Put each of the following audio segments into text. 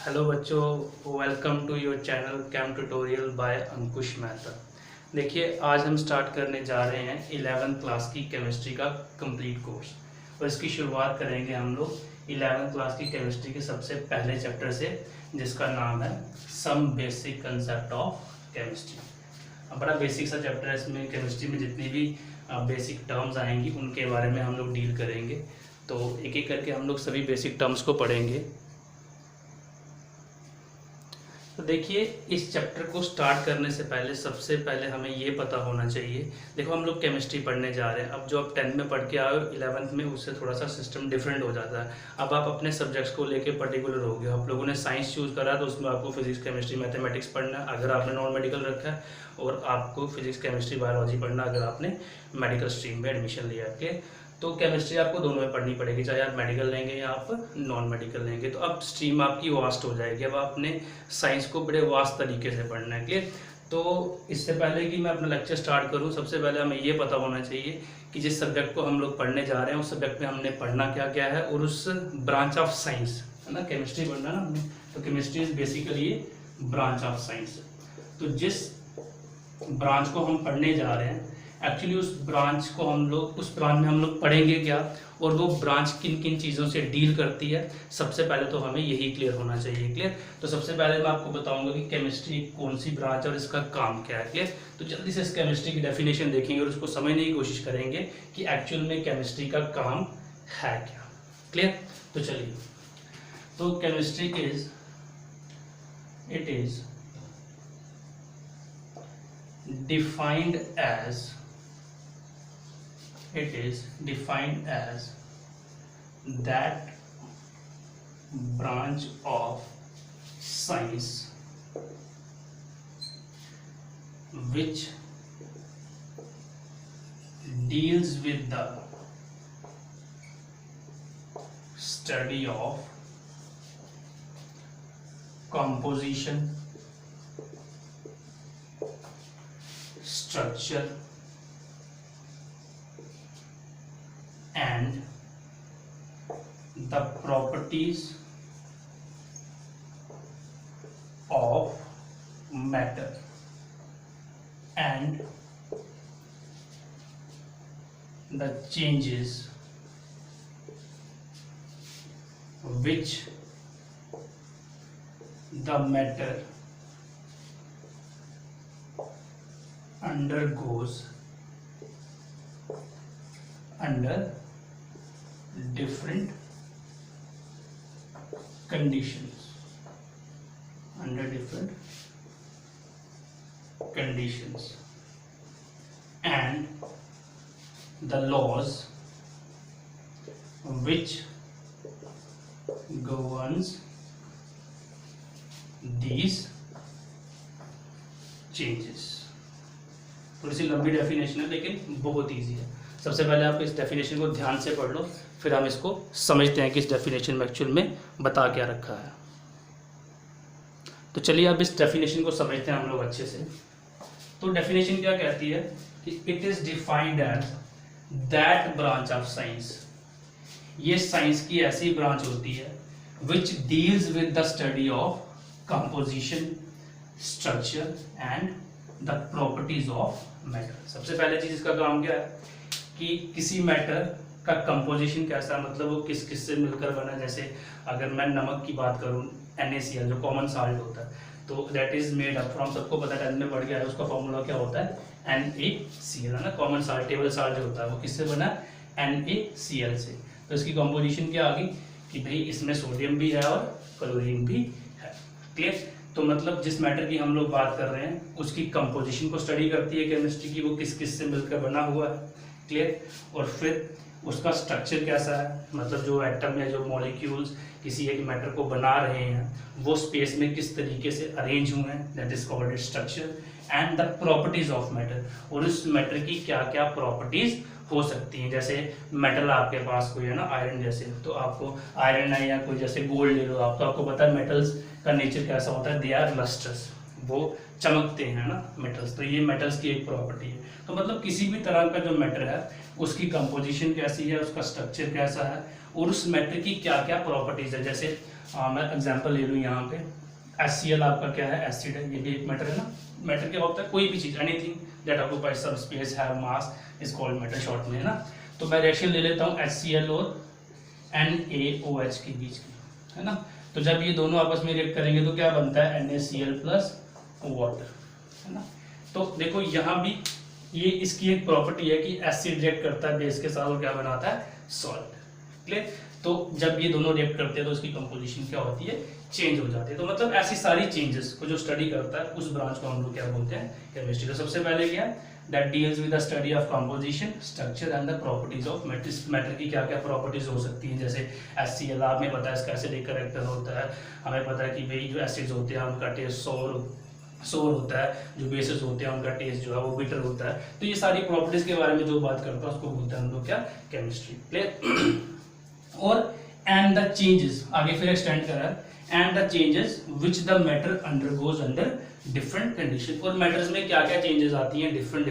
Hello बच्चों, welcome to your channel cam tutorial by Ankush Mehta. देखिए, आज हम स्टार्ट करने जा रहे हैं 11th क्लास की केमिस्ट्री का कंप्लीट कोर्स। और इसकी शुरुआत करेंगे हम लोग 11th क्लास की केमिस्ट्री के सबसे पहले चैप्टर से, जिसका नाम है some basic concept of chemistry. अब बड़ा बेसिक सा चैप्टर है, इसमें केमिस्ट्री में जितनी भी बेसिक टर्म्स आएंगी उनके बारे में हम लोग डील करेंगे। तो एक एक करके हम लोग सभी बेसिक टर्म्स को पढ़ेंगे। तो देखिए, इस चैप्टर को स्टार्ट करने से पहले सबसे पहले हमें ये पता होना चाहिए। देखो, हम लोग केमिस्ट्री पढ़ने जा रहे हैं। अब जो आप 10th में पढ़ के आए हो 11th में, उससे थोड़ा सा सिस्टम डिफरेंट हो जाता है। अब आप अपने सब्जेक्ट्स को लेके पर्टिकुलर हो गए। आप लोगों ने साइंस चूज़ करा तो उसमें आपको फिजिक्स केमिस्ट्री मैथमेटिक्स पढ़ना है अगर आपने नॉन मेडिकल रखा है, और आपको फिजिक्स केमिस्ट्री बायोलॉजी पढ़ना अगर आपने मेडिकल स्ट्रीम में एडमिशन लिया है। तो केमिस्ट्री आपको दोनों में पढ़नी पड़ेगी, चाहे आप मेडिकल लेंगे या आप नॉन मेडिकल लेंगे। तो अब स्ट्रीम आपकी वास्ट हो जाएगी। अब आपने साइंस को बड़े वास्ट तरीके से पढ़ना है। क्लियर? तो इससे पहले कि मैं अपना लेक्चर स्टार्ट करूं, सबसे पहले हमें ये पता होना चाहिए कि जिस सब्जेक्ट को हम लोग पढ़ने जा रहे हैं उस सब्जेक्ट में हमने पढ़ना क्या क्या है, और उस ब्रांच ऑफ साइंस है ना, केमिस्ट्री पढ़ना ना हमने। तो chemistry is basically branch of science. तो जिस ब्रांच को हम पढ़ने जा रहे हैं, एक्चुअली उस ब्रांच में हम लोग पढ़ेंगे क्या, और वो ब्रांच किन किन चीज़ों से डील करती है, सबसे पहले तो हमें यही क्लियर होना चाहिए। क्लियर? तो सबसे पहले मैं आपको बताऊंगा कि केमिस्ट्री कौन सी ब्रांच है और इसका काम क्या है। क्लियर? तो जल्दी से इस केमिस्ट्री की डेफिनेशन देखेंगे और उसको समझने की कोशिश करेंगे कि एक्चुअल में केमिस्ट्री का काम है क्या। क्लियर? तो चलिए, तो chemistry is defined as that branch of science which deals with the study of composition, structure and the properties of matter and the changes which the matter undergoes under different conditions, and the laws which governs these changes। थोड़ी सी लंबी definition है लेकिन बहुत easy है। सबसे पहले आप इस डेफिनेशन को ध्यान से पढ़ लो, फिर हम इसको समझते हैं कि इस डेफिनेशन में एक्चुअल में बता क्या रखा है। तो चलिए अब इस डेफिनेशन को समझते हैं हम लोग अच्छे से। तो डेफिनेशन क्या कहती है कि it is defined as that branch of science, ये साइंस की ऐसी ब्रांच होती है which deals with the study of composition, structure and the properties of matter. सबसे पहले चीज इसका काम क्या है कि किसी मैटर का कंपोजिशन कैसा, मतलब वो किस किस से मिलकर बना। जैसे अगर मैं नमक की बात करूं, NaCl जो कॉमन साल्ट होता है, तो that is made up from, सबको पता है 10 में पढ़ गया है, उसका फॉर्मूला क्या होता है NaCl, है ना। कॉमन साल्ट, टेबल साल्ट जो होता है वो किससे बना, NaCl से। तो इसकी कंपोजिशन क्या आ गई कि भाई इसमें सोडियम भी है और क्लोरीन भी है। क्लियर? तो मतलब जिस मैटर की हम लोग बात कर रहे हैं उसकी कंपोजिशन को स्टडी करती है केमिस्ट्री की, वो किस किस से मिलकर बना हुआ है। क्लियर? और फिर उसका स्ट्रक्चर कैसा है, मतलब जो एटम या जो मॉलिक्यूल्स किसी एक मैटर को बना रहे हैं वो स्पेस में किस तरीके से अरेंज हुए हैं, that is called structure. And the properties of matter, और उस मैटर की क्या क्या प्रॉपर्टीज हो सकती हैं। जैसे मेटल आपके पास कोई है ना, आयरन जैसे, तो आपको आयरन है या कोई जैसे गोल्ड ले लो आप, तो आपको पता है मेटल्स का नेचर कैसा होता है, दे आर लस्ट्रस, वो चमकते हैं ना मेटल्स। तो ये मेटल्स की एक प्रॉपर्टी है। तो मतलब किसी भी तरह का जो मैटर है उसकी कंपोजिशन कैसी है, उसका स्ट्रक्चर कैसा है, और उस मैटर की क्या क्या प्रॉपर्टीज है। जैसे मैं एग्जांपल ले लूँ यहाँ पे, HCl आपका क्या है, एसिड है, ये भी एक मैटर है ना। मैटर क्या होता है, कोई भी चीज़, anything that occupies some space have mass is called matter short में, है ना। तो मैं रिएक्शन ले लेता हूँ HCl और NaOH के बीच की, है ना। तो जब ये दोनों आपस में रिएक्ट करेंगे तो क्या बनता है, NaCl प्लस वाटर, है ना। तो देखो यहाँ भी ये इसकी एक प्रॉपर्टी है कि एसिड रिएक्ट करता है बेस के साथ और क्या बनाता है, सॉल्ट, क्लियर। तो जब ये दोनों रिएक्ट करते हैं तो इसकी कंपोजिशन क्या होती है, चेंज हो जाती है। तो मतलब ऐसी सारी चेंजेस को जो स्टडी करता है उस ब्रांच को हम लोग क्या बोलते हैं, केमिस्ट्री। तो सबसे पहले क्या है, that deals with the study of composition, structure and the properties of matter. Matter की क्या क्या प्रॉपर्टीज हो सकती हैं, जैसे HCl हमें पता है इसका एसिडिक कैरेक्टर होता है, हमें पता है कि भाई जो एसिड्स होते हैं उनका टेस्ट सोर होता है, जो बेसिस होते हैं उनका टेस्ट जो है वो बिटर होता है। तो ये सारी प्रॉपर्टीज के बारे में जो बात करता है उसको बोलते हैं हम लोग क्या, केमिस्ट्री, क्लियर। और एंड द चेंजेस, आगे फिर एक्सटेंड करा है, and the changes which the matter undergoes under different condition. और मैटर्स में क्या क्या चेंजेस आती हैं डिफरेंट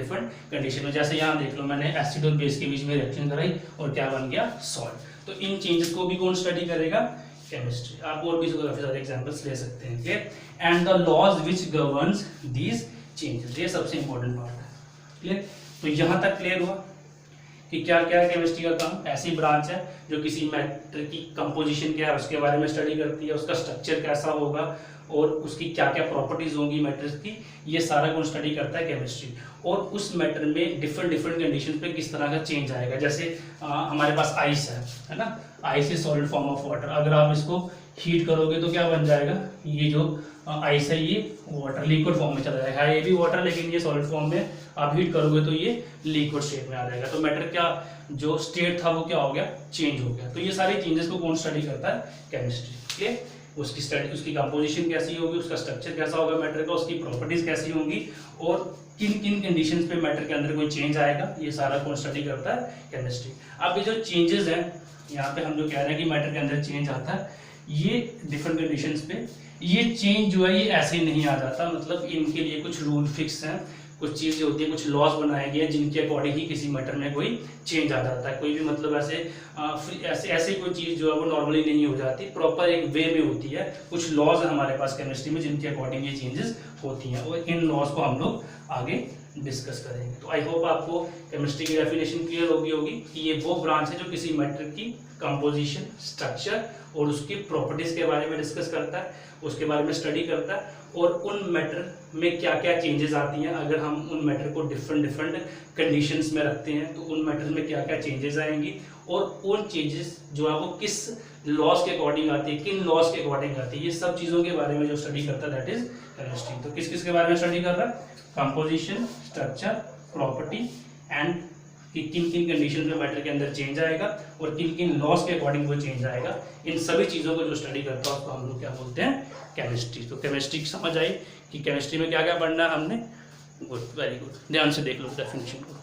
कंडीशन में। जैसे यहाँ देख लो, मैंने एसिड और बेस के बीच में रिएक्शन कराई और क्या बन गया, सॉल्ट। तो इन चेंजेस को भी कौन स्टडी करेगा, केमिस्ट्री। आप और भी काफी सारे एग्जांपल्स ले सकते हैं, clear. And the laws which governs these changes, ये सबसे इंपॉर्टेंट पार्ट है, क्लियर। तो यहाँ तक क्लियर हुआ कि क्या क्या है केमिस्ट्री का काम। ऐसी ब्रांच है जो किसी मैटर की कंपोजिशन क्या है उसके बारे में स्टडी करती है, उसका स्ट्रक्चर कैसा होगा और उसकी क्या क्या प्रॉपर्टीज होंगी मैटर्स की, ये सारा कौन स्टडी करता है, केमिस्ट्री। और उस मैटर में डिफरेंट कंडीशन पे किस तरह का चेंज आएगा। जैसे हमारे पास आइस है ना, ice is solid form of water. अगर आप इसको हीट करोगे तो क्या बन जाएगा, ये जो आइस है ये वाटर लिक्विड फॉर्म में चला जाएगा। ये भी वाटर लेकिन ये सॉलिड फॉर्म में आप हीट करोगे तो ये लिक्विड स्टेट में आ जाएगा। तो मैटर क्या जो स्टेट था वो क्या हो गया, चेंज हो गया। तो ये सारी चेंजेस को कौन स्टडी करता है, केमिस्ट्री, क्लियर। उसकी स्टडी, उसकी कंपोजिशन कैसी होगी, उसका स्ट्रक्चर कैसा होगा मैटर का, उसकी प्रॉपर्टीज कैसी होंगी और किन किन कंडीशंस पे मैटर के अंदर कोई चेंज आएगा, ये सारा कौन स्टडी करता है, केमिस्ट्री। अब ये जो चेंजेस हैं यहाँ पे हम जो कह रहे हैं कि मैटर के अंदर चेंज आता है, ये डिफरेंट कंडीशंस पे ये चेंज जो है ये ऐसे ही नहीं आ जाता। मतलब इनके लिए कुछ रूल फिक्स हैं, कुछ चीज़ें होती है, कुछ लॉज बनाए गए हैं जिनके अकॉर्डिंग ही किसी मैटर में कोई चेंज आ जाता है। कोई भी मतलब ऐसे कोई चीज़ जो है वो नॉर्मली नहीं हो जाती, प्रॉपर एक वे में होती है। कुछ लॉज है हमारे पास केमिस्ट्री में जिनके अकॉर्डिंग ये चेंजेस होती हैं और इन लॉज को हम लोग आगे डिस्कस करेंगे। तो आई होप आपको केमिस्ट्री की डेफिनेशन क्लियर होगी कि ये वो ब्रांच है जो किसी मैटर की कंपोजिशन, स्ट्रक्चर और उसकी प्रॉपर्टीज के बारे में डिस्कस करता है, उसके बारे में स्टडी करता है और उन मैटर में क्या क्या चेंजेस आती हैं। अगर हम उन मैटर को डिफरेंट कंडीशंस में रखते हैं तो उन मैटर में क्या क्या चेंजेस आएंगी और उन चेंजेस जो है वो किस लॉज के अकॉर्डिंग आती है, किन लॉज के अकॉर्डिंग आती है, ये सब चीज़ों के बारे में जो स्टडी करता है दैट इज केमिस्ट्री। तो किस किस के बारे में स्टडी कर रहा है, कंपोजिशन, स्ट्रक्चर, प्रॉपर्टी एंड कि किन किन कंडीशन में मैटर के अंदर चेंज आएगा और किन किन लॉज के अकॉर्डिंग वो चेंज आएगा। इन सभी चीज़ों को जो स्टडी करता है उसको हम लोग क्या बोलते हैं, केमिस्ट्री। तो केमिस्ट्री समझ आई कि केमिस्ट्री में क्या क्या पढ़ना है हमने। गुड, वेरी गुड, ध्यान से देख लो डेफिनेशन को।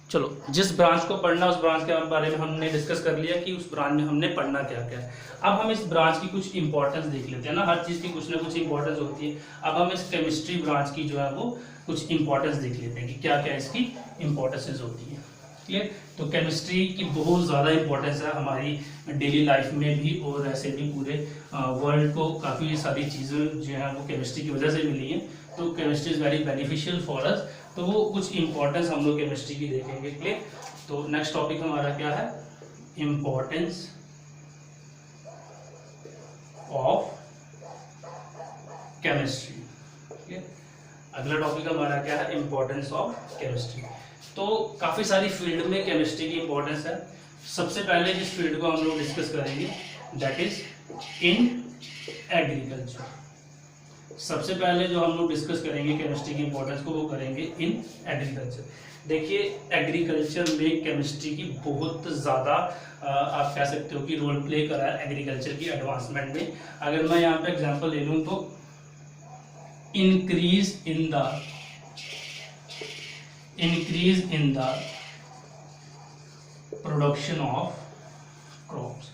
चलो, जिस ब्रांच को पढ़ना उस ब्रांच के बारे में हमने डिस्कस कर लिया कि उस ब्रांच में हमने पढ़ना क्या क्या है। अब हम इस ब्रांच की कुछ इंपॉर्टेंस देख लेते हैं ना, हर चीज़ की कुछ ना कुछ इंपॉर्टेंस होती है। अब हम इस केमिस्ट्री ब्रांच की जो है वो कुछ इंपॉर्टेंस देख लेते हैं कि क्या क्या इसकी इंपॉर्टेंसेस होती है, क्लियर। तो केमिस्ट्री की बहुत ज़्यादा इंपॉर्टेंस है हमारी डेली लाइफ में भी और ऐसे भी पूरे वर्ल्ड को काफ़ी सारी चीज़ें जो है वो केमिस्ट्री की वजह से मिली हैं। तो chemistry is very beneficial for us. तो वो कुछ इंपॉर्टेंस हम लोग केमिस्ट्री की देखेंगे, क्लियर। तो नेक्स्ट टॉपिक हमारा क्या है, इंपॉर्टेंस ऑफ केमिस्ट्री, ठीक। अगला टॉपिक हमारा क्या है, इंपॉर्टेंस ऑफ केमिस्ट्री। तो काफ़ी सारी फील्ड में केमिस्ट्री की इंपॉर्टेंस है। सबसे पहले जिस फील्ड को हम लोग डिस्कस करेंगे दैट इज इन एग्रीकल्चर। सबसे पहले जो हम लोग डिस्कस करेंगे केमिस्ट्री की इंपॉर्टेंस को वो करेंगे इन एग्रीकल्चर। देखिए एग्रीकल्चर में केमिस्ट्री की बहुत ज़्यादा आप कह सकते हो कि रोल प्ले करा है एग्रीकल्चर की एडवांसमेंट में। अगर मैं यहाँ पे एग्जांपल ले लूँ तो increase in the production of crops.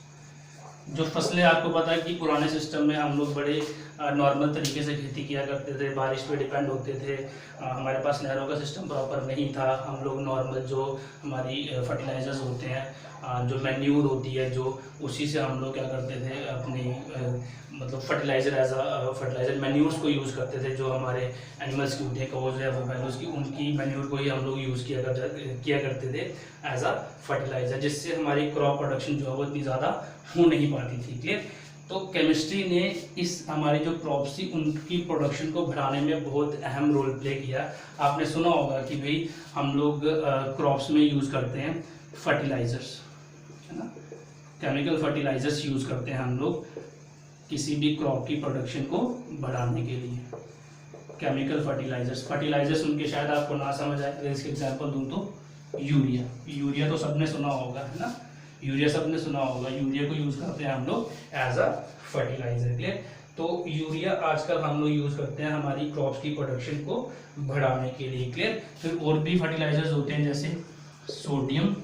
जो फसलें आपको पता है कि पुराने सिस्टम में हम लोग बड़े नॉर्मल तरीके से खेती किया करते थे, बारिश पे डिपेंड होते थे, हमारे पास नहरों का सिस्टम प्रॉपर नहीं था, हम लोग नॉर्मल जो हमारी फर्टिलाइजर्स होते हैं जो मैन्यूर होती है जो, उसी से हम लोग क्या करते थे अपनी मतलब fertiliser as a fertiliser manures को यूज़ करते थे। जो हमारे एनिमल्स की होती है कौज या फैलोज की, उनकी मैन्यूर को ही हम लोग यूज़ किया करते थे एज अ फर्टिलाइज़र, जिससे हमारी क्रॉप प्रोडक्शन जो है वो इतनी ज़्यादा हो नहीं पाती थी। क्लियर। तो केमिस्ट्री ने इस हमारी जो क्रॉप्स थी उनकी प्रोडक्शन को बढ़ाने में बहुत अहम रोल प्ले किया। आपने सुना होगा कि भाई हम लोग क्रॉप्स में यूज़ करते हैं फर्टिलाइज़र्स, है ना, केमिकल फर्टिलाइज़र्स यूज़ करते हैं हम लोग किसी भी क्रॉप की प्रोडक्शन को बढ़ाने के लिए। केमिकल फर्टिलाइज़र्स उनके शायद आपको ना समझ आए, अगर इसके एग्जांपल दूं तो यूरिया तो सबने सुना होगा, है ना, यूरिया सबने सुना होगा। यूरिया को यूज़ करते हैं हम लोग एज अ फर्टिलाइज़र। क्लियर। तो यूरिया आजकल हम लोग यूज़ करते हैं हमारी क्रॉप्स की प्रोडक्शन को बढ़ाने के लिए। क्लियर। फिर और भी फर्टिलाइजर्स होते हैं जैसे सोडियम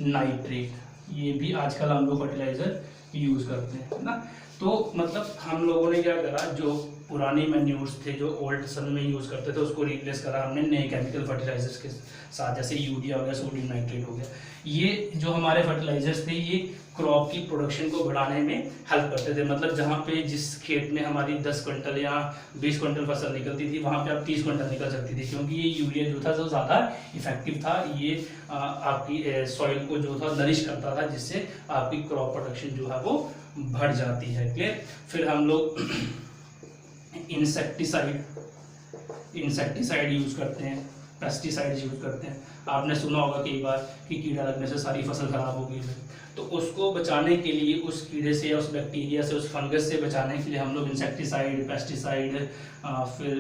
नाइट्रेट, ये भी आजकल हम लोग फर्टिलाइज़र यूज़ करते हैं, है ना। तो मतलब हम लोगों ने क्या करा, जो पुरानी मैन्यूर्स थे जो ओल्ड सन में यूज़ करते थे उसको रिप्लेस करा हमने नए केमिकल फर्टिलाइजर्स के साथ, जैसे यूरिया हो गया, सोडियम नाइट्रेट हो गया। ये जो हमारे फर्टिलाइजर्स थे ये क्रॉप की प्रोडक्शन को बढ़ाने में हेल्प करते थे। मतलब जहाँ पे जिस खेत में हमारी 10 क्विंटल या 20 क्विंटल फसल निकलती थी वहाँ पे अब 30 क्विंटल निकल सकती थी, क्योंकि ये यूरिया जो था जो ज़्यादा इफेक्टिव था। ये आपकी सॉइल को जो था नरिश करता था, जिससे आपकी क्रॉप प्रोडक्शन जो है वो बढ़ जाती है। क्लियर। फिर हम लोग इंसेक्टिसाइड यूज़ करते हैं, पेस्टिसाइड्स यूज़ करते हैं। आपने सुना होगा कई बार कि कीड़ा लगने से सारी फसल खराब हो गई है, तो उसको बचाने के लिए, उस कीड़े से या उस बैक्टीरिया से, उस फंगस से बचाने के लिए हम लोग इंसेक्टिसाइड, पेस्टिसाइड, फिर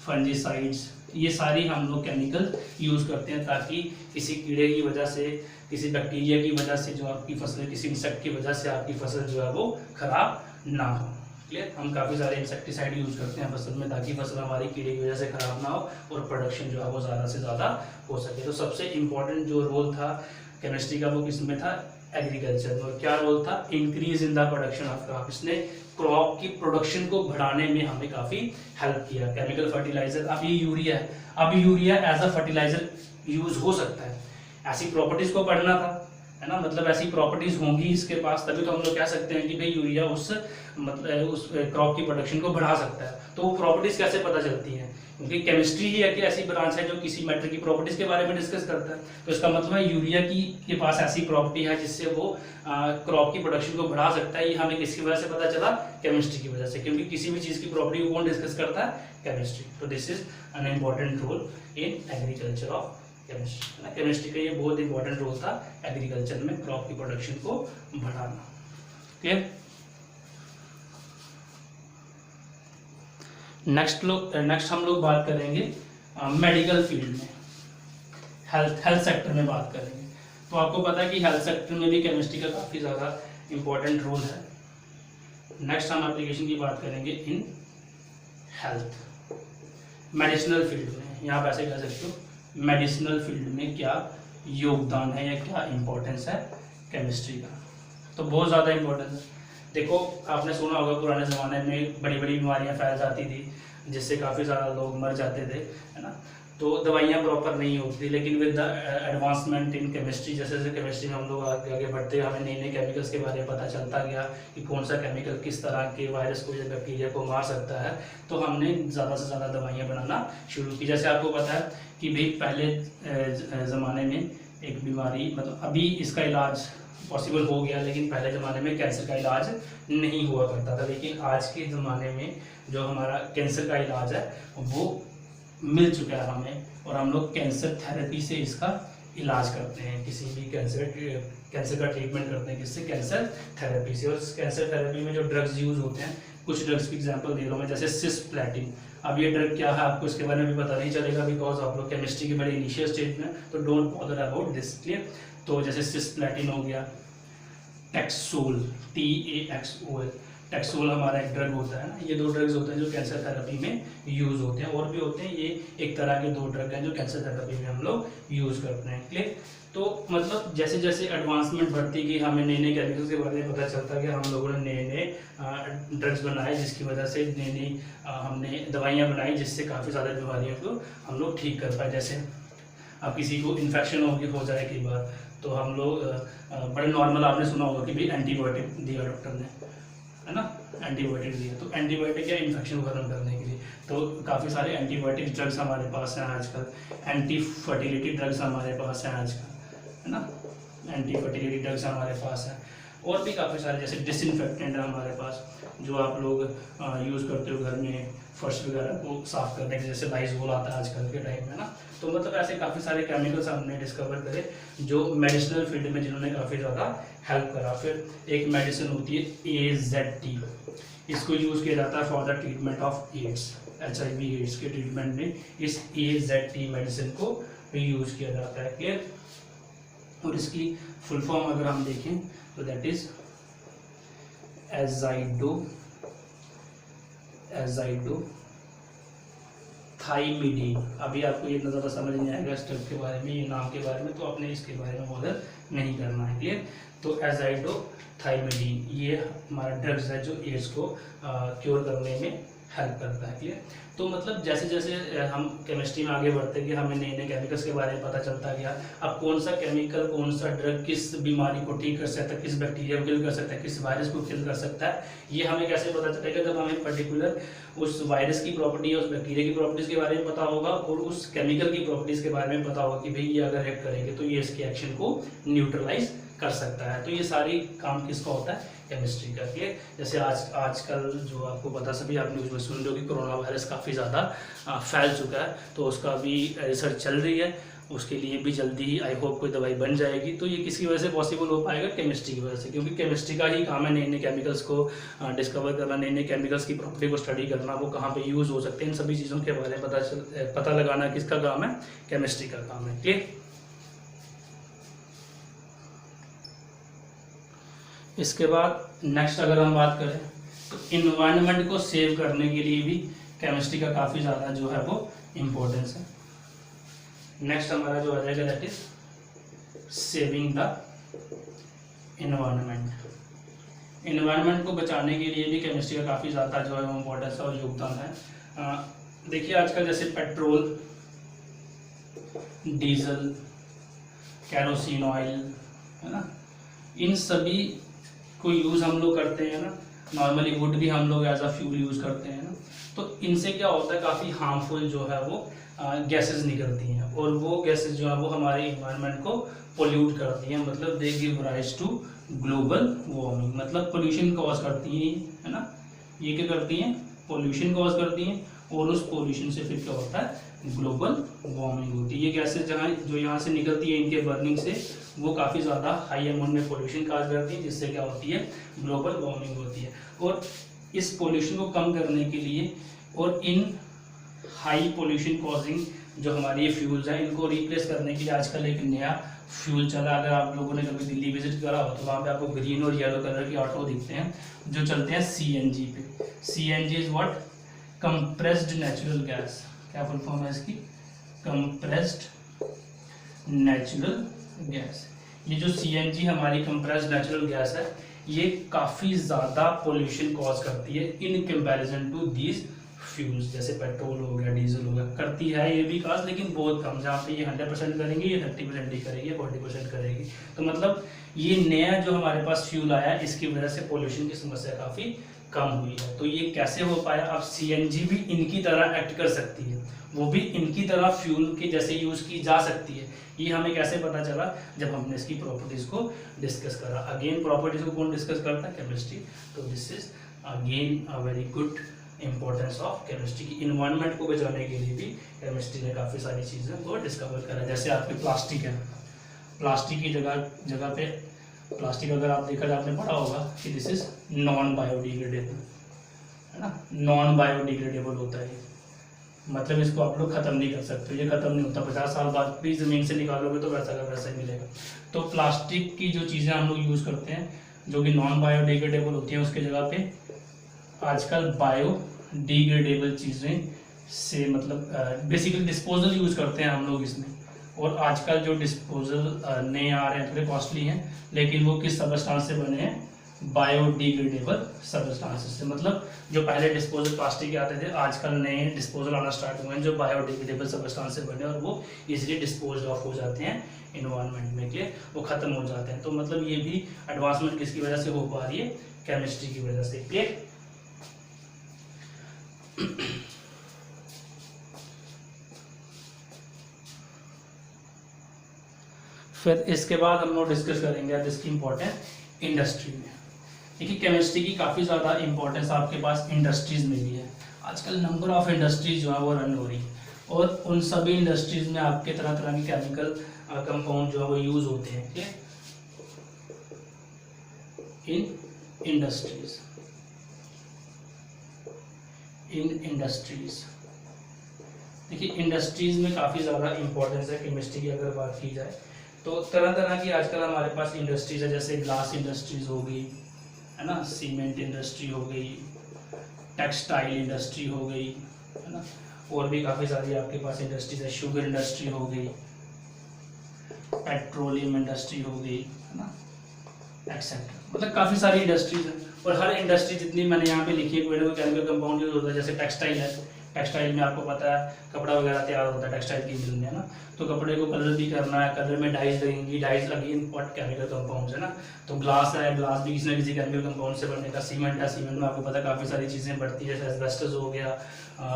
फंजीसाइड्स, ये सारी हम लोग केमिकल यूज़ करते हैं ताकि किसी कीड़े की वजह से, किसी बैक्टीरिया की वजह से जो आपकी फसल, किसी इंसेक्ट की वजह से आपकी फसल जो है वो खराब ना हो। क्लियर। हम काफ़ी सारे इंसेक्टिसाइड यूज़ करते हैं फसल में ताकि फसल हमारी कीड़े की वजह से ख़राब ना हो और प्रोडक्शन जो है वो ज़्यादा से ज़्यादा हो सके। तो सबसे इम्पोर्टेंट जो रोल था केमिस्ट्री का वो किस में था, एग्रीकल्चर में। क्या रोल था, increase in the production of crop. इसने क्रॉप की प्रोडक्शन को बढ़ाने में हमें काफ़ी हेल्प किया। केमिकल फर्टिलाइजर, अब ये यूरिया है, अब urea as a fertiliser use हो सकता है। ऐसी प्रॉपर्टीज़ को पढ़ना था, है ना, मतलब ऐसी प्रॉपर्टीज़ होंगी इसके पास, तभी तो हम लोग कह सकते हैं कि भाई यूरिया उस क्रॉप की प्रोडक्शन को बढ़ा सकता है। तो वो प्रॉपर्टीज़ कैसे पता चलती हैं, क्योंकि केमिस्ट्री ही एक ऐसी ब्रांच है जो किसी मैटर की प्रॉपर्टीज़ के बारे में डिस्कस करता है। तो इसका मतलब है यूरिया के पास ऐसी प्रॉपर्टी है जिससे वो क्रॉप की प्रोडक्शन को बढ़ा सकता है। ये हमें किसकी वजह से पता चला, केमिस्ट्री की वजह से, क्योंकि किसी भी चीज़ की प्रॉपर्टी को कौन डिस्कस करता है, केमिस्ट्री। तो this is an important role in agriculture of chemistry, है ना। केमिस्ट्री का ये बहुत इंपॉर्टेंट रोल था एग्रीकल्चर में क्रॉप की प्रोडक्शन को बढ़ाना। क्लियर। नेक्स्ट हम लोग बात करेंगे मेडिकल फील्ड में, हेल्थ सेक्टर में बात करेंगे। तो आपको पता है कि हेल्थ सेक्टर में भी केमिस्ट्री का काफ़ी ज़्यादा इम्पोर्टेंट रोल है। नेक्स्ट हम एप्लीकेशन की बात करेंगे इन हेल्थ, मेडिसिनल फील्ड में। यहाँ पे ऐसे कह सकते हो, मेडिसिनल फील्ड में क्या योगदान है या क्या इम्पोर्टेंस है केमिस्ट्री का। तो बहुत ज़्यादा इम्पोर्टेंस है। देखो, आपने सुना होगा पुराने ज़माने में बड़ी बड़ी बीमारियां फैल जाती थी जिससे काफ़ी ज़्यादा लोग मर जाते थे, है ना। तो दवाइयाँ प्रॉपर नहीं होती, लेकिन with the advancement in chemistry, जैसे जैसे केमिस्ट्री में हम लोग आगे बढ़ते हैं, हमें नए नए केमिकल्स के बारे में पता चलता गया कि कौन सा केमिकल किस तरह के वायरस को या बैक्टीरिया को मार सकता है। तो हमने ज़्यादा से ज़्यादा दवाइयाँ बनाना शुरू की। जैसे आपको पता है कि भाई पहले ज़माने में एक बीमारी, मतलब अभी इसका इलाज पॉसिबल हो गया, लेकिन पहले ज़माने में कैंसर का इलाज नहीं हुआ करता था। लेकिन आज के ज़माने में जो हमारा कैंसर का इलाज है वो मिल चुका है हमें, और हम लोग कैंसर थेरेपी से इसका इलाज करते हैं। किसी भी कैंसर का ट्रीटमेंट करते हैं किससे, कैंसर थेरेपी से। और कैंसर थेरेपी में जो ड्रग्स यूज़ होते हैं, कुछ ड्रग्स की एग्जांपल दे रहा हूँ मैं, जैसे सिस्प्लैटिन। अब ये ड्रग क्या है आपको इसके बारे में भी पता नहीं चलेगा, बिकॉज आप लोग केमिस्ट्री के बड़े इनिशियल स्टेज में, तो don't bother about this. Clear. तो जैसे सिस्प्लैटिन हो गया, टैक्सोल, TAXOL, टैक्सोल हमारा एक ड्रग होता है ना। ये दो ड्रग्स होते हैं जो कैंसर थेरेपी में यूज़ होते हैं, और भी होते हैं, ये एक तरह के दो ड्रग हैं जो कैंसर थेरेपी में हम लोग यूज़ करते हैं। क्लियर। तो मतलब जैसे जैसे एडवांसमेंट बढ़ती गई, हमें नए नए केमिकल्स के बारे में पता चलता गया, हम लोगों ने नए नए ड्रग्स बनाए, जिसकी वजह से नई नई हमने दवाइयाँ बनाई, जिससे काफ़ी ज़्यादा बीमारियों को हम लोग ठीक कर पाए। जैसे अब किसी को इन्फेक्शन हो जाए कई बार, तो हम लोग बड़े नॉर्मल आपने सुना होगा कि भाई एंटीबायोटिक दिया डॉक्टर ने, है ना, एंटीबायोटिक दिया। तो एंटीबायोटिक क्या, इन्फेक्शन को खत्म करने के लिए। तो काफ़ी सारे एंटीबायोटिक ड्रग्स हमारे पास हैं आजकल, एंटी फर्टिलिटी ड्रग्स हमारे पास हैं आजकल, है ना, एंटी फर्टिलिटी ड्रग्स हमारे पास हैं। और भी काफ़ी सारे जैसे डिसइंफेक्टेंट है हमारे पास, जो आप लोग यूज़ करते हो घर में फर्श वगैरह को साफ़ करने के, जैसे लाइज़ोल आता है आजकल के टाइम में ना। तो मतलब ऐसे काफ़ी सारे केमिकल्स हमने डिस्कवर करे जो मेडिसिनल फील्ड में जिन्होंने काफ़ी ज़्यादा हेल्प करा। फिर एक मेडिसिन होती है AZT, इसको यूज़ किया जाता है for the treatment of AIDS, HIV AIDS के ट्रीटमेंट में इस AZT मेडिसिन को भी यूज़ किया जाता है। क्लियर। और इसकी फुल फॉर्म अगर हम देखें तो दैट इज एजाइडोथाइमिडीन। अभी आपको ये इतना ज़्यादा समझ नहीं आएगा इस ड्रग के बारे में, ये नाम के बारे में, तो आपने इसके बारे में बॉदर नहीं करना है। क्लियर। तो एजाइडोथाइमिडीन ये हमारा ड्रग्स है जो एड्स को क्योर करने में हेल्प करता है। क्लियर। तो मतलब जैसे जैसे हम केमिस्ट्री में आगे बढ़ते गए हमें नए नए केमिकल्स के बारे में पता चलता गया। अब कौन सा केमिकल, कौन सा ड्रग किस बीमारी को ठीक कर सकता है, किस बैक्टीरिया को किल कर सकता है, किस वायरस को किल कर सकता है, ये हमें कैसे पता चलेगा, जब हमें पर्टिकुलर उस वायरस की प्रॉपर्टी, उस बैक्टीरिया की प्रॉपर्टीज़ के बारे में पता होगा और उस केमिकल की प्रॉपर्टीज़ के बारे में पता होगा कि भाई ये अगर एक्ट करेंगे तो ये इसके एक्शन को न्यूट्रलाइज कर सकता है। तो ये सारी काम किसका होता है, केमिस्ट्री का। क्लियर। जैसे आजकल जो आपको पता, सभी आप न्यूज़ में सुन रहे हो कि कोरोना वायरस काफ़ी ज़्यादा फैल चुका है, तो उसका भी रिसर्च चल रही है, उसके लिए भी जल्दी ही आई होप कोई दवाई बन जाएगी। तो ये किसकी वजह से पॉसिबल हो पाएगा, केमिस्ट्री की वजह से, क्योंकि केमिस्ट्री का ही काम है नए नए केमिकल्स को डिस्कवर करना, नए नए केमिकल्स की प्रॉपर्टी को स्टडी करना, वो कहाँ पे यूज़ हो सकते हैं, इन सभी चीज़ों के बारे में पता लगाना किसका काम है, केमिस्ट्री का काम है। क्लियर। इसके बाद नेक्स्ट अगर हम बात करें तो इन्वायरमेंट को सेव करने के लिए भी केमिस्ट्री का काफ़ी ज़्यादा जो है वो इम्पोर्टेंस है। नेक्स्ट हमारा जो आ जाएगा that is saving the environment. Environment को बचाने के लिए भी केमिस्ट्री का काफ़ी ज़्यादा जो है वो इम्पोर्टेंस है और योगदान है। देखिए आजकल जैसे पेट्रोल, डीजल, कैरोसिन ऑयल, है ना, इन सभी को यूज़ हम लोग करते हैं ना। नॉर्मली वुड भी हम लोग एज अ फ्यूल यूज़ करते हैं ना। तो इनसे क्या होता है, काफ़ी हार्मफुल जो है वो गैसेस निकलती हैं और वो गैसेस जो है वो हमारे इन्वायरमेंट को पोल्यूट करती हैं, मतलब they give rise to global warming, मतलब पोल्यूशन कॉज करती हैं, है ना। ये क्या करती हैं, पोल्यूशन कॉज करती हैं और उस पोल्यूशन से फिर क्या होता है, ग्लोबल वार्मिंग होती है। ये गैसेस जो यहाँ से निकलती है इनके बर्निंग से वो काफ़ी ज़्यादा हाई अमाउंट में पोल्यूशन काज करती है, जिससे क्या होती है, ग्लोबल वार्मिंग होती है। और इस पोल्यूशन को कम करने के लिए और इन हाई पोल्यूशन कॉजिंग जो हमारी ये फ्यूल्स हैं इनको रिप्लेस करने के लिए आजकल एक नया फ्यूल चला। अगर आप लोगों ने कभी दिल्ली विजिट करा हो तो वहाँ पे आपको ग्रीन और येलो कलर के ऑटो दिखते हैं जो चलते हैं CNG पे। CNG is what, compressed natural gas. क्या फुल फॉर्म है इसकी, कंप्रेस्ड नेचुरल गैस। ये जो CNG हमारी कंप्रेस्ड नेचुरल गैस है ये काफ़ी ज़्यादा पोल्यूशन कॉज करती है in comparison to these fuels, जैसे पेट्रोल हो गया, डीजल हो गया। करती है ये भी काज, लेकिन बहुत कम। जहाँ पे ये 100% करेंगे ये 30% ही करेगी, 40% करेगी। तो मतलब ये नया जो हमारे पास फ्यूल आया इसकी वजह से पोल्यूशन की समस्या काफ़ी कम हुई है। तो ये कैसे हो पाया, अब CNG भी इनकी तरह एक्ट कर सकती है, वो भी इनकी तरह फ्यूल के जैसे यूज़ की जा सकती है। ये हमें कैसे पता चला, जब हमने इसकी प्रॉपर्टीज़ को डिस्कस करा। अगेन प्रॉपर्टीज़ को कौन डिस्कस करता है, केमिस्ट्री। तो this is again a very good importance of chemistry की। इन्वायरमेंट को बचाने के लिए भी केमिस्ट्री ने काफ़ी सारी चीज़ें को डिस्कवर करा। जैसे आपके प्लास्टिक है, प्लास्टिक की जगह पे प्लास्टिक अगर आप देखा आपने पढ़ा होगा कि दिस इज नॉन बायोडिग्रेडेबल, है ना। नॉन बायोडिग्रेडेबल होता है, मतलब इसको आप लोग ख़त्म नहीं कर सकते, ये ख़त्म नहीं होता। 50 साल बाद भी ज़मीन से निकालोगे तो वैसा का वैसा ही मिलेगा। तो प्लास्टिक की जो चीज़ें हम लोग यूज़ करते हैं जो कि नॉन बायोडिग्रेडेबल होती हैं, उसके जगह पे आजकल बायोडिग्रेडेबल चीज़ें से मतलब बेसिकली डिस्पोजल यूज़ करते हैं हम लोग इसमें। और आजकल जो डिस्पोजल नए आ रहे हैं थोड़े कॉस्टली हैं, लेकिन वो किस सबस्टांस से बने हैं, बायोडिग्रेडेबल सब्सटेंसेस से, मतलब जो पहले डिस्पोजल प्लास्टिक के आते थे, आजकल नए डिस्पोजल आना स्टार्ट हुए हैं जो बायोडिग्रेडेबल सब्सटेंस से बने और वो इजीली डिस्पोज ऑफ हो जाते हैं इन्वायरमेंट में, के वो खत्म हो जाते हैं। तो मतलब ये भी एडवांसमेंट किसकी वजह से हो पा रही है, केमिस्ट्री की वजह से। क्लियर। फिर इसके बाद हम लोग डिस्कस करेंगे अब इसकी इम्पोर्टेंस इंडस्ट्री में। देखिए केमिस्ट्री की काफ़ी ज़्यादा इंपॉर्टेंस आपके पास इंडस्ट्रीज़ में भी है। आजकल नंबर ऑफ इंडस्ट्रीज जो है वो रन हो रही है और उन सभी इंडस्ट्रीज में आपके तरह तरह के केमिकल कंपाउंड जो है वो यूज़ होते हैं। ठीक है, इन इंडस्ट्रीज देखिए इंडस्ट्रीज में काफ़ी ज़्यादा इंपॉर्टेंस है केमिस्ट्री की अगर बात की जाए तो। तरह तरह की आजकल हमारे पास इंडस्ट्रीज है, जैसे ग्लास इंडस्ट्रीज हो गई है ना, सीमेंट इंडस्ट्री हो गई, टेक्सटाइल इंडस्ट्री हो गई है ना, और भी काफ़ी सारी आपके पास इंडस्ट्रीज है। शुगर इंडस्ट्री हो गई, पेट्रोलियम इंडस्ट्री हो गई है ना, एक्सेट्रा। मतलब काफ़ी सारी इंडस्ट्रीज है और हर इंडस्ट्री जितनी मैंने यहाँ पे लिखी है कोई ना कोई केमिकल कंपाउंड यूज होता है। जैसे टेक्सटाइल है, टेक्सटाइल में आपको पता है कपड़ा वगैरह तैयार होता है टेक्सटाइल की मिल में है ना, तो कपड़े को कलर भी करना है, कलर में डाइज लगेंगी, dyes again what chemical compounds है ना। तो ग्लास है, ग्लास भी किसी न किसी केमिकल कंपाउंड से बनने का। सीमेंट है, सीमेंट में आपको पता है काफ़ी सारी चीज़ें बढ़ती है, जैसे एस्बेस्टस हो गया,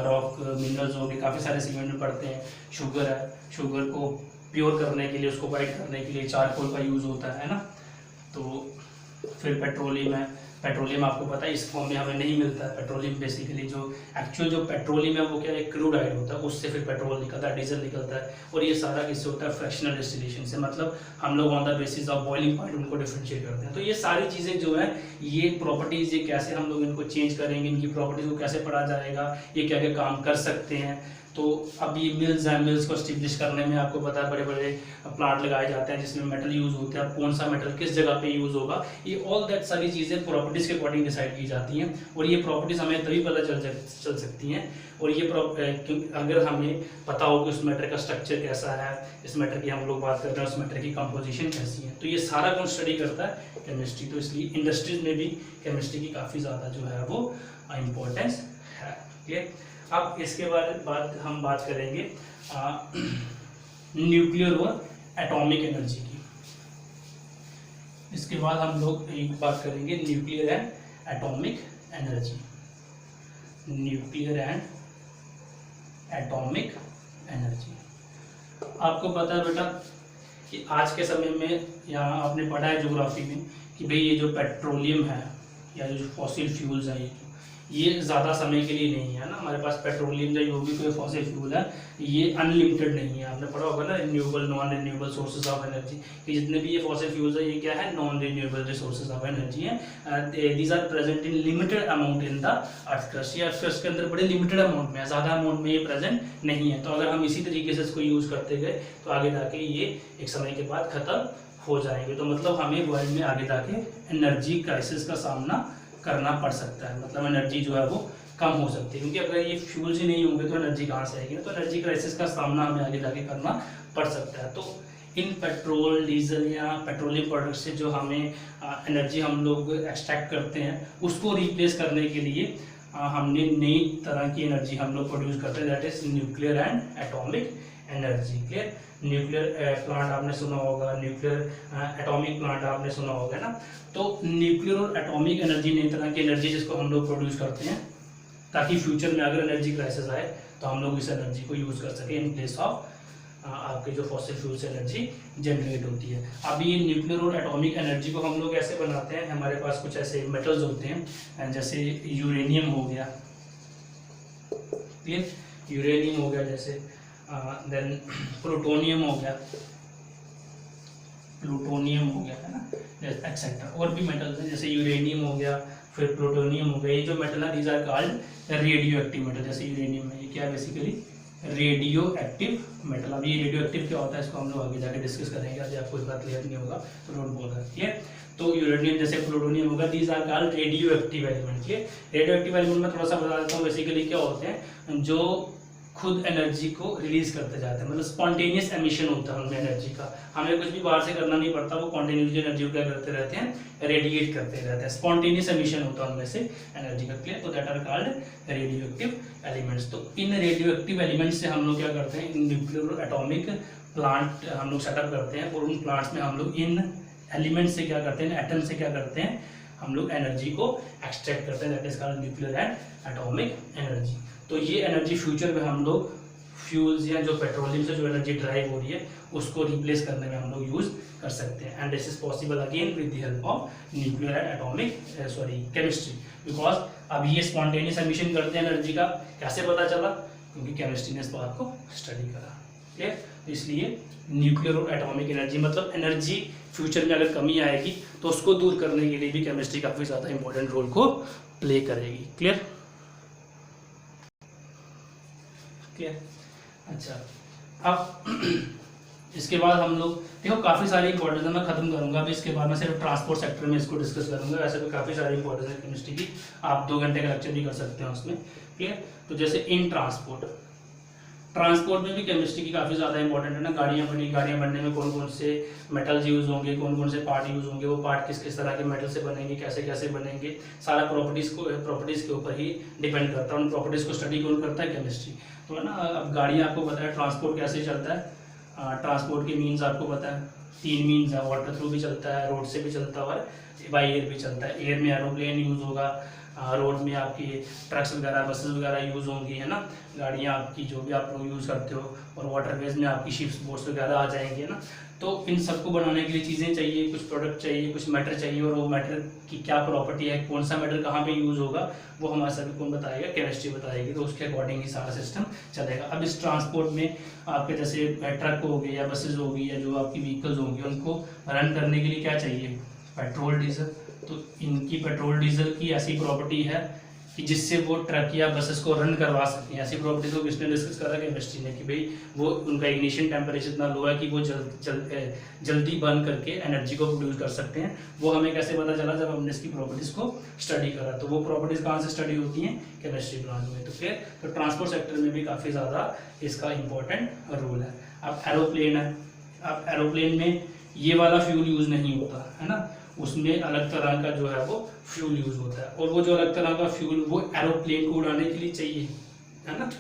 रॉक मिनरल्स हो गए, काफ़ी सारे सीमेंट में पड़ते हैं। शुगर है, शुगर को प्योर करने के लिए, उसको वाइट करने के लिए चारकोल का यूज़ होता है ना। तो फिर पेट्रोलियम है, पेट्रोलियम आपको पता है इस फॉर्म में हमें नहीं मिलता है। पेट्रोलियम बेसिकली जो एक्चुअल जो पेट्रोलियम है वो क्या है, क्रूड ऑयल होता है, उससे फिर पेट्रोल निकलता है, डीजल निकलता है। और ये सारा किससे होता है, फ्रैक्शनल डिस्टिलेशन से। मतलब हम लोग on the basis of boiling point उनको डिफरेंशिएट करते हैं। तो ये सारी चीज़ें जो है, ये प्रॉपर्टीज़, ये कैसे हम लोग इनको चेंज करेंगे, इनकी प्रॉपर्टीज़ को कैसे पढ़ा जाएगा, ये क्या क्या काम कर सकते हैं। तो अब ये मिल्स हैं, मिल्स को स्टिब्लिश करने में आपको पता है बड़े बड़े प्लांट लगाए जाते हैं जिसमें मेटल यूज़ होते हैं। अब कौन सा मेटल किस जगह पे यूज़ होगा, ये ऑल दैट सारी चीज़ें प्रॉपर्टीज़ के अकॉर्डिंग डिसाइड की जाती हैं। और ये प्रॉपर्टीज़ हमें तभी पता चल सकती हैं। और ये अगर हमें पता हो कि उस मैटर का स्ट्रक्चर कैसा है, इस मैटर की हम लोग बात कर रहे हैं, उस मैटर की कंपोजिशन कैसी है, तो ये सारा कौन स्टडी करता है, केमिस्ट्री। तो इसलिए इंडस्ट्रीज में भी केमिस्ट्री की काफ़ी ज़्यादा जो है वो इम्पोर्टेंस है। ठीक। अब इसके बाद हम बात करेंगे न्यूक्लियर और एटॉमिक एनर्जी की। इसके बाद हम लोग एक बात करेंगे nuclear and atomic energy. Nuclear and atomic energy, आपको पता है बेटा कि आज के समय में, यहाँ आपने पढ़ा है ज्योग्राफी में कि भाई ये जो पेट्रोलियम है या जो फॉसिल फ्यूल्स हैं ये ज़्यादा समय के लिए नहीं है ना। हमारे पास पेट्रोलियम जो भी कोई फॉसिल फ्यूल है ये अनलिमिटेड नहीं है। आपने पढ़ा होगा ना renewable, non renewable sources of energy, कि जितने भी ये फॉसिल फ्यूल्स है ये क्या है, non renewable resources of energy है। These are present in limited amount in the earth crust. ये अर्थ क्रस्ट के अंदर बड़े लिमिटेड अमाउंट में है, ज़्यादा अमाउंट में ये प्रेजेंट नहीं है। तो अगर हम इसी तरीके से इसको यूज़ करते गए तो आगे जाके ये एक समय के बाद ख़त्म हो जाएंगे। तो मतलब हमें वर्ल्ड में आगे जाके एनर्जी क्राइसिस का सामना करना पड़ सकता है। मतलब एनर्जी जो है वो कम हो सकती है, क्योंकि अगर ये फ्यूल्स ही नहीं होंगे तो एनर्जी कहाँ से आएगी। तो एनर्जी क्राइसिस का सामना हमें आगे जाके करना पड़ सकता है। तो इन पेट्रोल, डीजल या पेट्रोलियम प्रोडक्ट से जो हमें एनर्जी हम लोग एक्सट्रैक्ट करते हैं उसको रिप्लेस करने के लिए हमने नई तरह की एनर्जी हम लोग प्रोड्यूस करते हैं, that is nuclear and atomic energy. Clear. Nuclear plant आपने सुना होगा, न्यूक्लियर एटॉमिक प्लांट आपने सुना होगा ना। तो न्यूक्लियर और एटॉमिक एनर्जी नई तरह की एनर्जी जिसको हम लोग प्रोड्यूस करते हैं ताकि फ्यूचर में अगर एनर्जी क्राइसिस आए तो हम लोग इस एनर्जी को यूज़ कर सकें इन प्लेस ऑफ आपके जो फॉसिल फ्यूल से एनर्जी जनरेट होती है। अब ये न्यूक्लियर और एटॉमिक एनर्जी को हम लोग ऐसे बनाते हैं, हमारे पास कुछ ऐसे मेटल्स होते हैं जैसे यूरेनियम हो गया, ठीक, यूरेनियम हो गया जैसे, देन प्लूटोनियम हो गया, प्लूटोनियम हो गया है ना, एक्सेट्रा। और भी मेटल्स हैं जैसे यूरेनियम हो गया, फिर प्लूटोनियम हो गया। ये जो मेटल है these are called radioactive metal. जैसे यूरेनियम है, ये क्या है बेसिकली रेडियो एक्टिव मेटल। अब ये रेडियो एक्टिव क्या होता है इसको हम लोग आगे जाके डिस्कस करेंगे, यदि आपको इस बात क्लियर नहीं होगा तो नोट बोल रहा है। तो यूरेनियम जैसे प्लूटोनियम होगा, these are called radioactive element. Radioactive element में थोड़ा सा बता देता हूँ बेसिकली क्या होते हैं। जो खुद एनर्जी को रिलीज करते जाते हैं, मतलब स्पॉन्टेनियस एमिशन होता है उनमें एनर्जी का, हमें कुछ भी बाहर से करना नहीं पड़ता, वो कॉन्टिन्यूसली एनर्जी को क्या करते रहते हैं, रेडिएट करते रहते हैं, स्पॉन्टेनियस एमिशन होता है उनमें से एनर्जी का। क्लियर? तो that are called radioactive elements. तो इन रेडियो एक्टिव एलिमेंट्स से हम लोग क्या करते हैं, इन न्यूक्लियर एटॉमिक प्लांट हम लोग सेटअप करते हैं, और उन प्लांट्स में हम लोग इन एलिमेंट से क्या करते हैं, एटम से क्या करते हैं, हम लोग एनर्जी को एक्सट्रैक्ट करते हैं, that is called nuclear and atomic energy. तो ये एनर्जी फ्यूचर में हम लोग फ्यूल्स या जो पेट्रोलियम से जो एनर्जी ड्राइव हो रही है उसको रिप्लेस करने में हम लोग यूज कर सकते हैं, and this is possible again with the help of nuclear and atomic chemistry, because अब ये स्पॉन्टेनियस एमिशन करते हैं एनर्जी का, कैसे पता चला, क्योंकि केमिस्ट्री ने इस बात को स्टडी करा। क्लियर? तो इसलिए न्यूक्लियर और एटॉमिक एनर्जी, मतलब एनर्जी फ्यूचर में अगर कमी आएगी तो उसको दूर करने के लिए भी केमिस्ट्री काफ़ी ज़्यादा इंपॉर्टेंट रोल को प्ले करेगी। क्लियर? क्लियर? अच्छा, अब इसके बाद हम लोग देखो काफ़ी सारी इंपॉर्टेंस है, मैं खत्म करूंगा अभी, इसके बाद मैं सिर्फ ट्रांसपोर्ट सेक्टर में इसको डिस्कस करूंगा, वैसे तो काफ़ी सारी इंपॉर्टेंस है केमिस्ट्री की, आप 2 घंटे का लेक्चर भी कर सकते हैं उसमें। क्लियर? तो जैसे इन ट्रांसपोर्ट में भी केमिस्ट्री की काफ़ी ज़्यादा इंपॉर्टेंट है ना, गाड़ियाँ बनने में कौन कौन से मेटल्स यूज़ होंगे, कौन कौन से पार्ट यूज़ होंगे, वो पार्ट किस किस तरह के मेटल से बनेंगे, कैसे कैसे बनेंगे, सारा प्रॉपर्टीज़ के ऊपर ही डिपेंड करता है, उन प्रॉपर्टीज़ को स्टडी कौन करता है, केमिस्ट्री। तो है ना, अब गाड़ियाँ आपको पता है ट्रांसपोर्ट कैसे चलता है, ट्रांसपोर्ट के मीन्स आपको पता है, 3 मीन्स है, वाटर थ्रू भी चलता है, रोड से भी चलता है और बाई एयर भी चलता है। एयर में एरोप्लेन यूज़ होगा, रोड में आपकी ट्रक्स वगैरह बसेस वगैरह यूज़ होंगी, है ना, गाड़ियाँ आपकी जो भी आप लोग यूज़ करते हो, और वाटरवेज में आपकी शिप्स बोट्स वगैरह आ जाएंगे, है ना। तो इन सबको बनाने के लिए चीज़ें चाहिए, कुछ प्रोडक्ट चाहिए, कुछ मैटर चाहिए, और वो मैटर की क्या प्रॉपर्टी है, कौन सा मैटर कहाँ पे यूज़ होगा, वो हमारे सभी कौन बताएगा, केमिस्ट्री बताएगी। तो उसके अकॉर्डिंग ही सारा सिस्टम चलेगा। अब इस ट्रांसपोर्ट में आपके जैसे ट्रक हो गए या बसेज होगी या जो आपकी व्हीकल्स होंगी, उनको रन करने के लिए क्या चाहिए, पेट्रोल डीजल। तो इनकी पेट्रोल डीजल की ऐसी प्रॉपर्टी है कि जिससे वो ट्रक या बसेस को रन करवा सकते हैं। ऐसी प्रॉपर्टी को किसने डिस्कस करा, केमिस्ट्री ने, कि भाई वो उनका इग्निशन टेम्परेचर इतना लो है कि वो जल्दी बर्न करके एनर्जी को प्रोड्यूस कर सकते हैं। वो हमें कैसे पता चला, जब हमने इसकी प्रॉपर्टीज़ को स्टडी करा। तो वो प्रॉपर्टीज़ कहाँ से स्टडी होती हैं, केमिस्ट्री ब्रांच में। तो फिर तो ट्रांसपोर्ट सेक्टर में भी काफ़ी ज़्यादा इसका इंपॉर्टेंट रोल है। अब एरोप्लेन है, अब एरोप्लेन में ये वाला फ्यूल यूज़ नहीं होता है ना, उसमें अलग तरह का जो है वो फ्यूल यूज होता है, और वो जो अलग तरह का फ्यूल वो एरोप्लेन को उड़ाने के लिए चाहिए, है ना।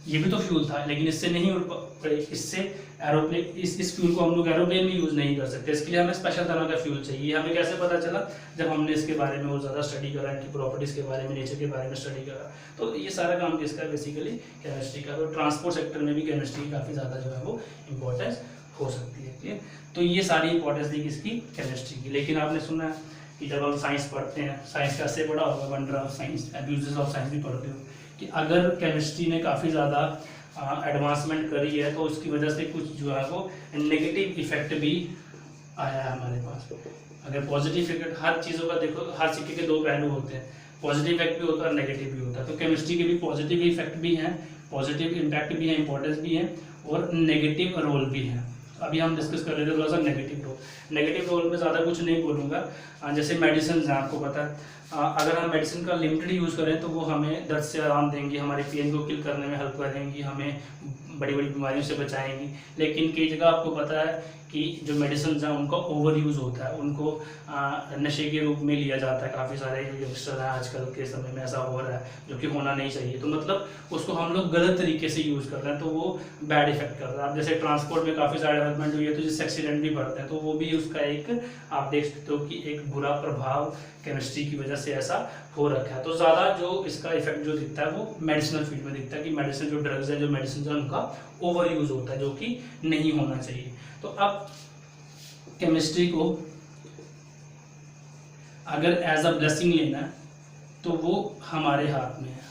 ये भी तो फ्यूल था, लेकिन इससे नहीं उड़ पाए, इससे एरोप्लेन इस फ्यूल को हम लोग एरोप्लेन में यूज नहीं कर सकते। इसके लिए हमें स्पेशल तरह का फ्यूल चाहिए। हमें कैसे पता चला, जब हमने इसके बारे में और ज़्यादा स्टडी करा, इनकी प्रॉपर्टीज़ के बारे में, नेचर के बारे में स्टडी करा। तो ये सारा काम किसका है, बेसिकली केमिस्ट्री का। तो ट्रांसपोर्ट सेक्टर में भी केमिस्ट्री की काफ़ी ज़्यादा जो है वो इम्पोर्टेंस हो सकती है। ठीक है, तो ये सारी इंपॉर्टेंस थी किसकी, केमिस्ट्री की। लेकिन आपने सुना कि जब हम साइंस पढ़ते हैं, साइंस कैसे पढ़ा होगा, wonder of science, abuses of science भी पढ़ते हो, कि अगर केमिस्ट्री ने काफ़ी ज़्यादा एडवांसमेंट करी है तो उसकी वजह से कुछ जो है वो नेगेटिव इफेक्ट भी आया है हमारे पास। अगर पॉजिटिव इफेक्ट, हर चीज़ों का देखो, हर सिक्के के 2 पहलू होते हैं, पॉजिटिव इफेक्ट भी होता है और नेगेटिव भी होता है। तो केमिस्ट्री के भी पॉजिटिव इफेक्ट भी हैं, पॉजिटिव इम्पैक्ट भी है, इंपॉर्टेंस भी है, और नेगेटिव रोल भी है। अभी हम डिस्कस कर रहे थे थोड़ा सा नेगेटिव रोल। नेगेटिव रोल में ज़्यादा कुछ नहीं बोलूँगा। जैसे मेडिसिन हैं, आपको पता है, अगर हम मेडिसिन का लिमिटेड यूज़ करें तो वो हमें दर्द से आराम देंगी, हमारे पेन को किल करने में हेल्प करेंगी, हमें बड़ी बड़ी बीमारियों से बचाएंगी। लेकिन कई जगह आपको पता है कि जो मेडिसिन हैं उनका ओवर यूज़ होता है, उनको नशे के रूप में लिया जाता है। काफ़ी सारे यंगस्टर हैं आजकल के समय में, ऐसा हो रहा है, जो कि होना नहीं चाहिए। तो मतलब उसको हम लोग गलत तरीके से यूज़ कर रहे हैं, तो वो बैड इफेक्ट कर रहा है। अब जैसे ट्रांसपोर्ट में काफ़ी सारा डेवलपमेंट हुई है, तो जिससे एक्सीडेंट भी बढ़ते हैं, तो वो भी उसका एक आप देख सकते हो कि एक बुरा प्रभाव केमिस्ट्री की वजह से ऐसा हो रखा है। तो ज़्यादा जो इसका इफेक्ट जो दिखता है वो मेडिसिनल फील्ड में दिखता है, कि मेडिसिन जो ड्रग्स हैं, जो मेडिसिन है, उनका ओवर यूज़ होता है, जो कि नहीं होना चाहिए। तो अब केमिस्ट्री को अगर एज अ ब्लेसिंग लेना है तो वो हमारे हाथ में है।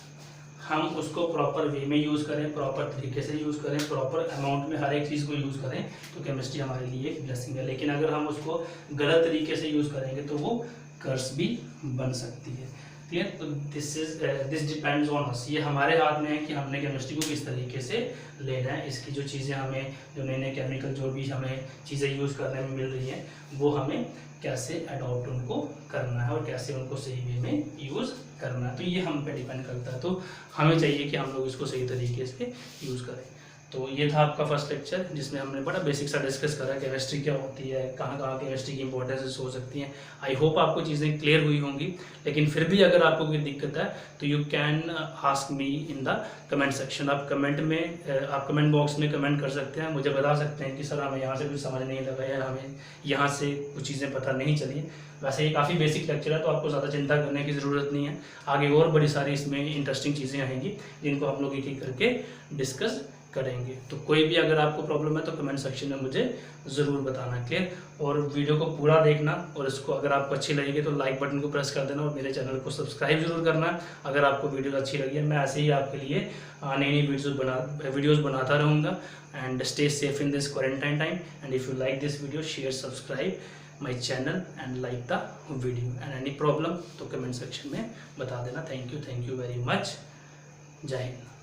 हम उसको प्रॉपर वे में यूज़ करें, प्रॉपर तरीके से यूज़ करें, प्रॉपर अमाउंट में हर एक चीज़ को यूज़ करें, तो केमिस्ट्री हमारे लिए एक ब्लेसिंग है। लेकिन अगर हम उसको गलत तरीके से यूज़ करेंगे तो वो कर्स भी बन सकती है। क्लियर। तो दिस डिपेंड्स ऑन अस, ये हमारे हाथ में है कि हमने केमिस्ट्री को किस तरीके से लेना है। इसकी जो चीज़ें हमें, जो नए नए केमिकल जो भी हमें चीज़ें यूज़ करने में मिल रही हैं, वो हमें कैसे अडॉप्ट उनको करना है और कैसे उनको सही वे में यूज़ करना है, तो ये हम पे डिपेंड करता है। तो हमें चाहिए कि हम लोग इसको सही तरीके से यूज़ करें। तो ये था आपका फर्स्ट लेक्चर, जिसमें हमने बड़ा बेसिक सा डिस्कस करा केमिस्ट्री क्या होती है, कहाँ कहाँ केमिस्ट्री की इंपॉर्टेंसेस हो सकती हैं। आई होप आपको चीज़ें क्लियर हुई होंगी, लेकिन फिर भी अगर आपको कोई दिक्कत है तो you can ask me in the comment section. आप कमेंट बॉक्स में कमेंट कर सकते हैं, मुझे बता सकते हैं कि सर हमें यहाँ से कुछ समझ नहीं लगा या हमें यहाँ से कुछ चीज़ें पता नहीं चली। वैसे ये काफ़ी बेसिक लेक्चर है, तो आपको ज़्यादा चिंता करने की ज़रूरत नहीं है। आगे और बड़ी सारी इसमें इंटरेस्टिंग चीज़ें आएंगी जिनको हम लोग एक एक करके डिस्कस करेंगे। तो कोई भी अगर आपको प्रॉब्लम है तो कमेंट सेक्शन में मुझे ज़रूर बताना, क्लियर। और वीडियो को पूरा देखना, और इसको अगर आपको अच्छी लगेगी तो लाइक बटन को प्रेस कर देना, और मेरे चैनल को सब्सक्राइब जरूर करना अगर आपको वीडियो अच्छी लगी है। मैं ऐसे ही आपके लिए नई नई वीडियोज़ बनाता रहूँगा। And stay safe in this quarantine time, and if you like this video, share, subscribe my channel and like the video. And any problem तो कमेंट सेक्शन में बता देना। Thank you very much. जय हिंद।